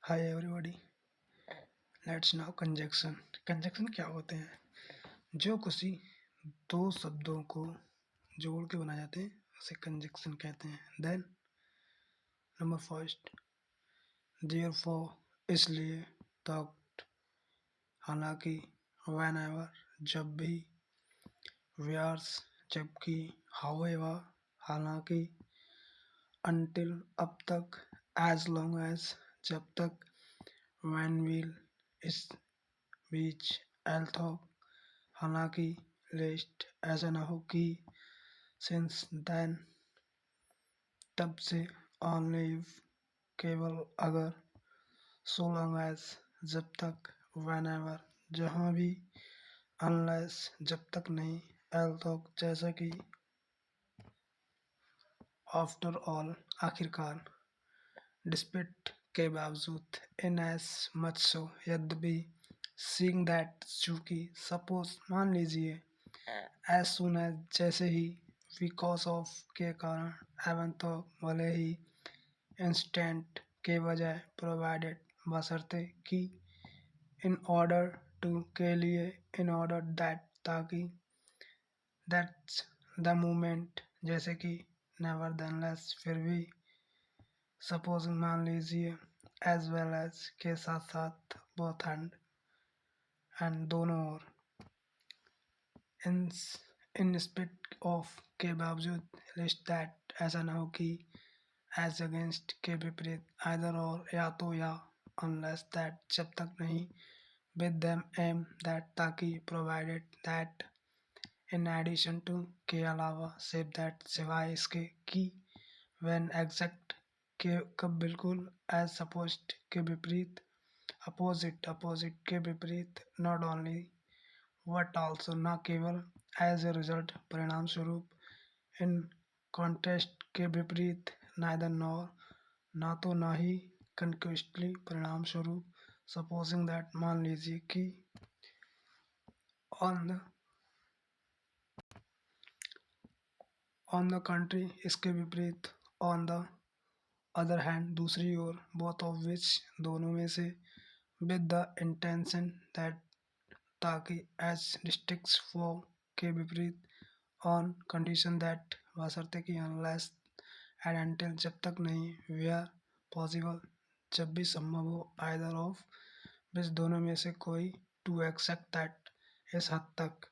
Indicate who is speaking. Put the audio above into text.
Speaker 1: Hi everybody. Let's now conjunction. Conjunction क्या होते हैं? जो किसी दो शब्दों को जोड़ के बनाए जाते हैं उसे कंजक्शन कहते हैं। देन नंबर फर्स्ट, देयरफॉर इसलिए, तक हालांकि, व्हेनेवर जब भी, वेयर्स जबकि, हाउएवर हालांकि, अनटिल अब तक, एज लॉन्ग एज जब तक, व्हेन विल इस बीच, एल्थो हालांकि, लेस्ट ऐसा न हो कि, सिंस देन तब से, ओनली इफ केवल अगर, सो लॉन्ग एज जब तक, व्हेनेवर जहाँ भी, अनलेस जब तक नहीं, एल्थो जैसा कि, आफ्टर ऑल आखिरकार, डिस्पिट के बावजूद, इन एज मच सो यद्यपि, सीइंग दैट चूंकि, सपोज मान लीजिए, एज सुन एज जैसे ही, बिकॉज ऑफ के कारण, एवं तो भले ही, इंस्टेंट के बजाय, प्रोवाइडेड बशर्ते कि, इन ऑर्डर टू के लिए, इन ऑर्डर दैट ताकि, दैट्स द मोमेंट जैसे कि, नेवर देनलेस फिर भी, सपोज मान लीजिए, एज वेल एज के साथ साथ, बोथ एंड दोनों ओर, इन इन स्पिट ऑफ के बावजूद, लिस्ट दैट ऐसा ना हो कि, एज अगेंस्ट के विपरीत, आइदर और या तो या, अनलेस दैट जब तक नहीं, विद देम एम दैट ताकि, provided that in addition to के अलावा, सिर्फ दैट सिवाय इसके कि, व्हेन एग्जैक्ट के कब बिल्कुल, एज सपोज्ड के विपरीत, अपोजिट के विपरीत, नॉट ओनली वट आल्सो न केवल, एज ए रिजल्ट परिणाम स्वरूप, इन कॉन्टेस्ट के विपरीत, नाइदर नॉर ना तो ना ही, कंक्विस्टली परिणाम स्वरूप, सपोजिंग दैट मान लीजिए कि, ऑन द कंट्री इसके विपरीत, ऑन द अदर हैंड दूसरी ओर, बोथ ऑफ विच दोनों में से, विद द इंटेंशन दैट ताकि, एज डिस्ट्रिक्ट्स फॉर के विपरीत, ऑन कंडीशन दैट बशर्ते कि, अनलेस एंड अनटिल जब तक नहीं, वेयर पॉसिबल जब भी संभव हो, आइदर ऑफ विच दोनों में से कोई, टू एक्सेप्ट दैट इस हद तक,